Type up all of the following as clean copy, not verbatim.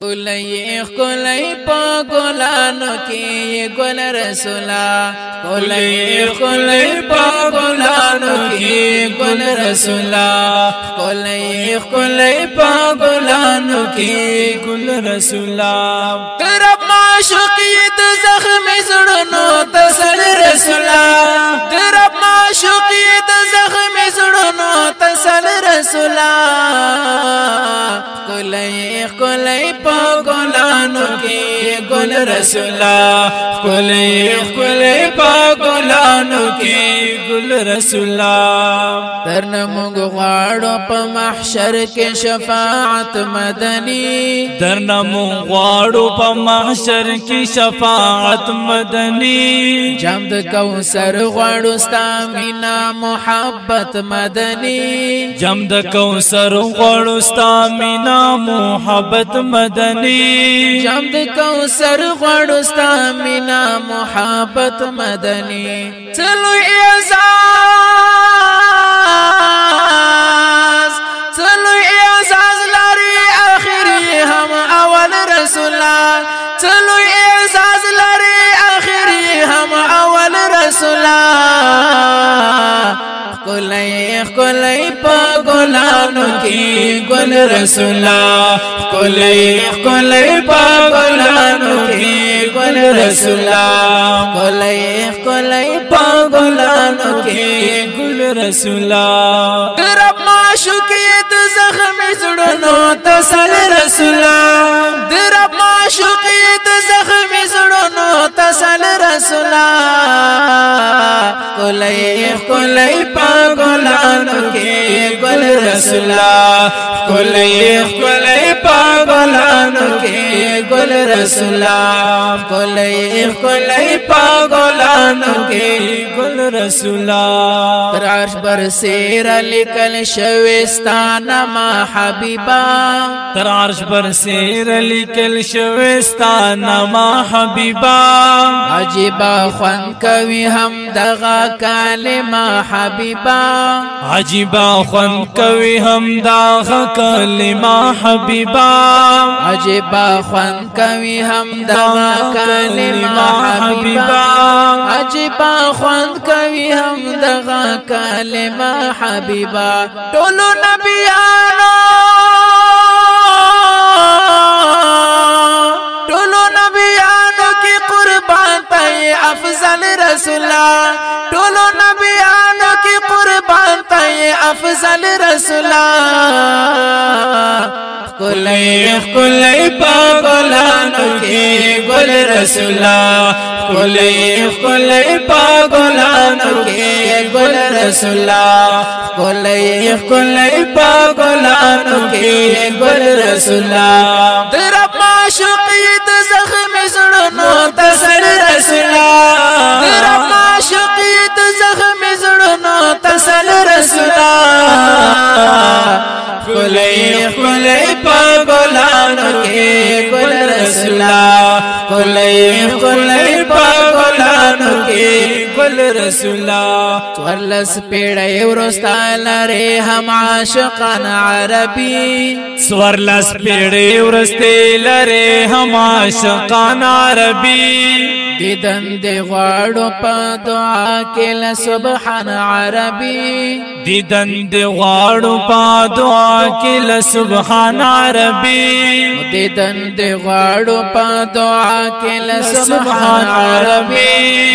کلی کلی پا گلانو کی گل رسولا کلی کلی پا گلانو کی گل رسولا کلی کلی پا گلانو کی گل رسولا کرب معشوقیت زخم زړونو تسل رسولا کرب معشوقیت زخم زړونو تسل رسولا کلی کلی پا گلانو کی گل رسولا کلی کلی پا گلانو کی گل رسولا درن مونږ غواړو په محشر کې شفاعت مدني درن مونږ غواړو په محشر کې شفاعت مدني جام د کوثر غواړو ستا مینا محبت مدني جام د کوثر غواړو ستا مینا محبت مدني جام د کوثر غواړو ستا مینا محبت مدني چلو اعزاز چلو اعزاز لري اخري هم اول رسولا چلو اعزاز لري اخري هم اول رسولا کلی کلی پا گلانو کی گل رسولا کلی کلی پا گلانو کی گل رسولا کلی کلی پا گلانو کی گل رسولا درب معشوقیت زخم زړونو تسل رسولا درب معشوقیت زخم زړونو تسل رسولا کلی کلی پا گلانو کی گل رسولا کلی کلی پا گلانو کی گل رسولا کلی کلی پا گلانو کی گل رسولا تر عرش بر سیر لکل شوستانا ما حبیبا تر عرش بر سیر لکل شوستانا ما حبیبا عجیبا خوان کوي هم دغه کلمه حبیبا عجیبا خوان کوي هم دغه کلمه حبیبا عجیبا خوان کوي هم دغه کلمه حبیبا عجیبا خوان کوي هم دغه کلمه حبیبا ټولو نبیانو ټولو نبیانو کی قربان ته افضل رسولا ټولو نبیانو کی قربان ته افضل رسولا کلی کلی پا گلانو کی گل رسولا کلی کلی پا گلانو کی گل رسولا کلی کلی پا گلانو کی گل رسولا درب معشوقیت زخم زړونو تسل رسولا درب معشوقیت زخم زړونو تسل رسولا کلی کلی پا گلانو کی گل رسولا کلی کلی پا گلانو کی گل رسولا ورلس پیڑی ورستا لري هم عاشقان عربی سورلس پیڑی ورستی لري هم عاشقان عربی دیدن دی غواړو په دعا کې ل سبحان عربی دیدن دی غواړو په دعا کې ل سبحان عربی دیدن دی غواړو په دعا کې ل سبحان عربی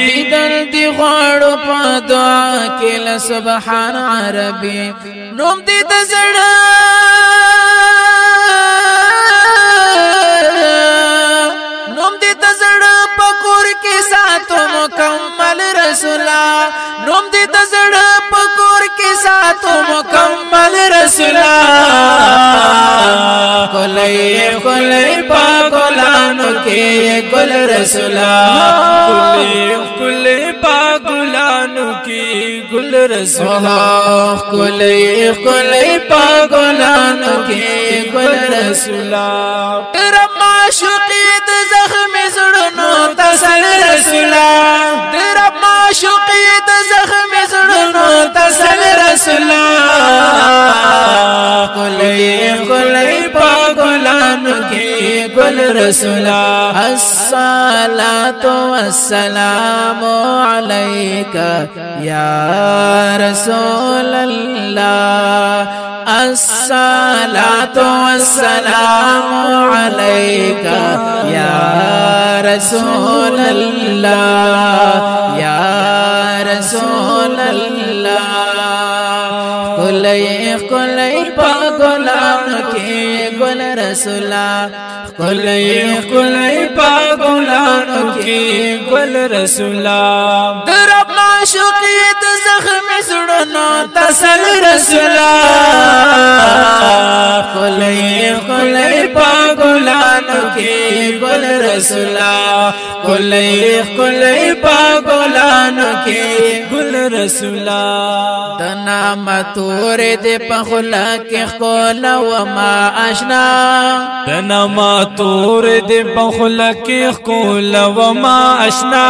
دیدن دی غواړو په دعا کې ل سبحان عربی نوم دې د زړه نوم دې د زړه پکور کې ساتو مکمل رسولا نوم دې د زړه پکور کې ساتو مکمل رسولا کلی کلی پا گلانو کی گل رسولا کلی کلی پا گلانو کی گل رسولا کلی کلی پا گلانو کی گل رسولا رب معشوقیت زخم زړونو تسل رسولا رب معشوقیت زخم زړونو تسل رسولا کلی کلی پا گلانو ګلانو کې ګل رسولا الصلاة والسلام عليك يا رسول الله الصلاة والسلام عليك يا رسول الله يا رسول الله کلی پا گلانو کی گل رسولا کلی پا گلانو کی گل رسولا درب معشوقیت زخم زڑنو تسل رسولا کلی پا گلانو کی گل رسولا کلی پا گلانو کی گل رسولا دنا متور دے پخلا کی خول وما اشنا دنا متور دے پخلا کی خول وما اشنا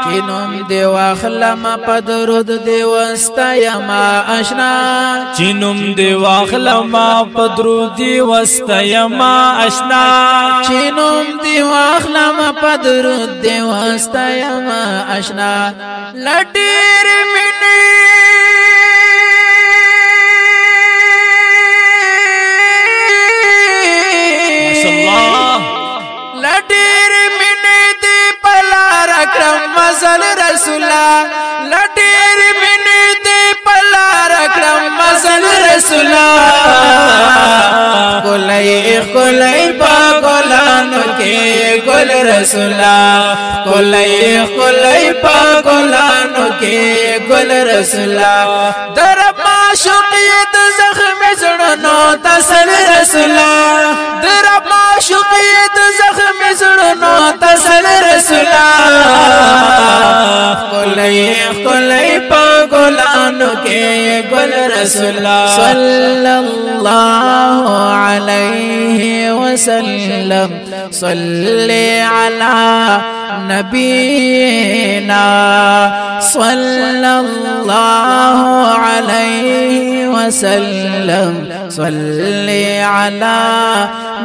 چنم دے واخلا ما پدرود دے وستا یما اشنا چنم دے واخلا ما پدرود دے وستا یما اشنا چنم دے واخلا ما پدرود دے وستا یما اشنا لٹیر منی لٹیر منی دی پلا رکرم مزل رسولا لٹیر منی دی پلا رکرم مزل رسولا کلی پا گلانو کے گل رسولا کلی پا گلانو کے گل رسولا درب معشوقیت زخم زڑنو تسل رسولا درب معشوقیت زخم زڑنو تسل رسولا کلی پا گلانو کے گل رسولا صلی اللہ علیہ وسلم صلی علی نبینا صلی اللہ علیہ وسلم صلی علی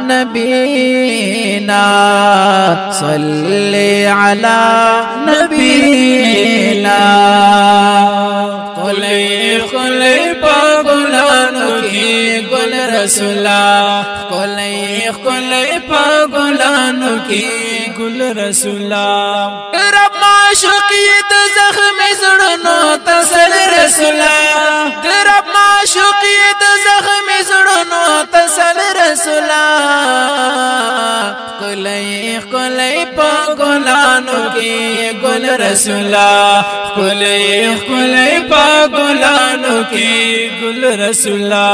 نبینا صلی علی نبینا کلی پا گلانو کی گل رسولا کلی پا گلانو کی گل رسولا رب معشوقیت زخم زڑنو تسل رسولا رب معشوقیت زخم زڑنو تسل رسولا کلی پا گلانو کی گل رسولا کلی پا گلانو کی گل رسولا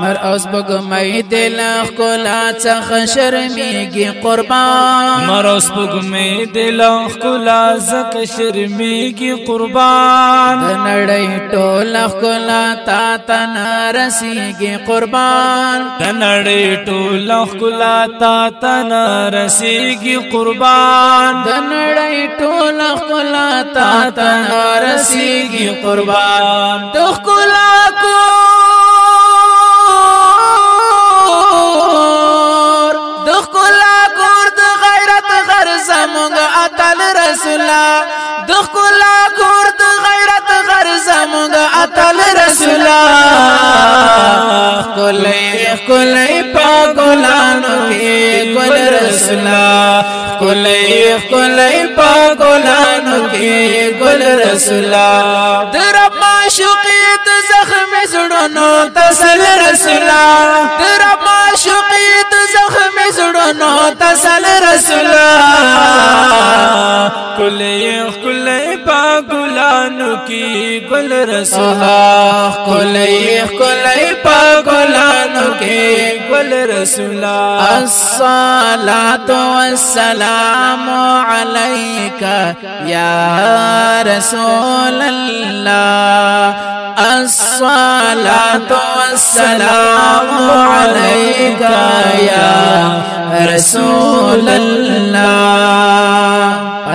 مر اوس بگمئی دل خلا چخ شرمیگی قربان مر اوس بگمئی دل خلا زک شرمیگی قربان دنڑی ټول خلا تا تن رسیگی قربان دنڑی ټول خلا تا تن رسیگی قربان دنڑی ټول خلا تا تن رسیگی قربان دخلا کور د غیرت غرض مونږ اتل رسولا دخلا کور د غیرت غرض مونږ اتل رسولا کلی پا گلانو کی گل رسولا کلی پا گلانو کی گل رسولا درب معشوقیت زخم زڑنو تسل رسولا درب معشوقیت زخم زڑنو تسل رسولا کلی پا گلانو کی گل رسولا کلی پا گلانو کی گل رسولا الصلاة والسلام عليك يا رسول الله الصلاة والسلام عليك يا رسول الله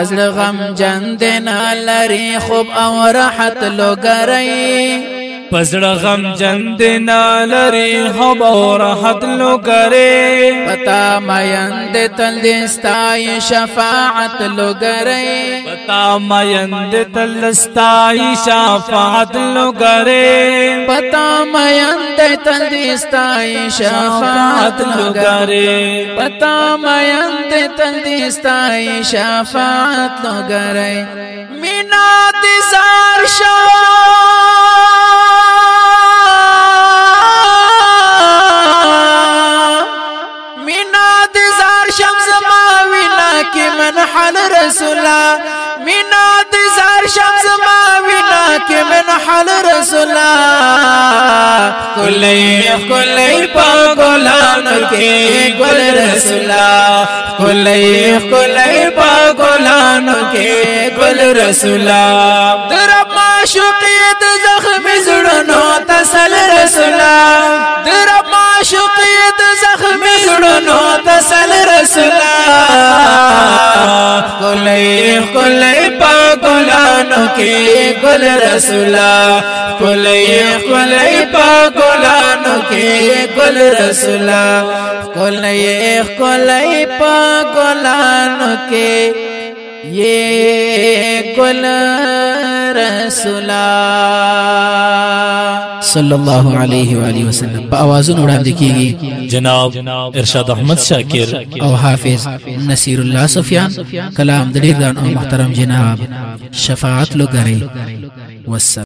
ازل غم جندنا لري خوب او راحت لو گرئی پزړه غم جند نالری حب او راحت لو کرے پتا مایند تل دستای شفاعت لو کرے پتا مایند تل دستای شفاعت لو کرے پتا مایند تل دستای شفاعت لو کرے پتا مایند تل دستای شفاعت لو کرے مینا دزار شو منحل رسولا مینا دزار شمس ماوینا کی منحل رسولا کلی پا گلانو کی گل رسولا کلی پا گلانو کی گل رسولا درب معشوقیت زخمی زڑنو تسل رسولا درب معشوقیت زخمی زڑنو تسل رسولا کلی پا گلانو کی گل رسولا کلی پا گلانو کی گل رسولا کلی پا گلانو کی یہ گل رسولا صلی اللہ علیہ وآلہ وسلم با آوازون اڑاندے کیگی جناب ارشاد احمد شاکر او حافظ نصیر اللہ سفیان کلام دلیردان او محترم جناب شفاعت لو گرے والسلام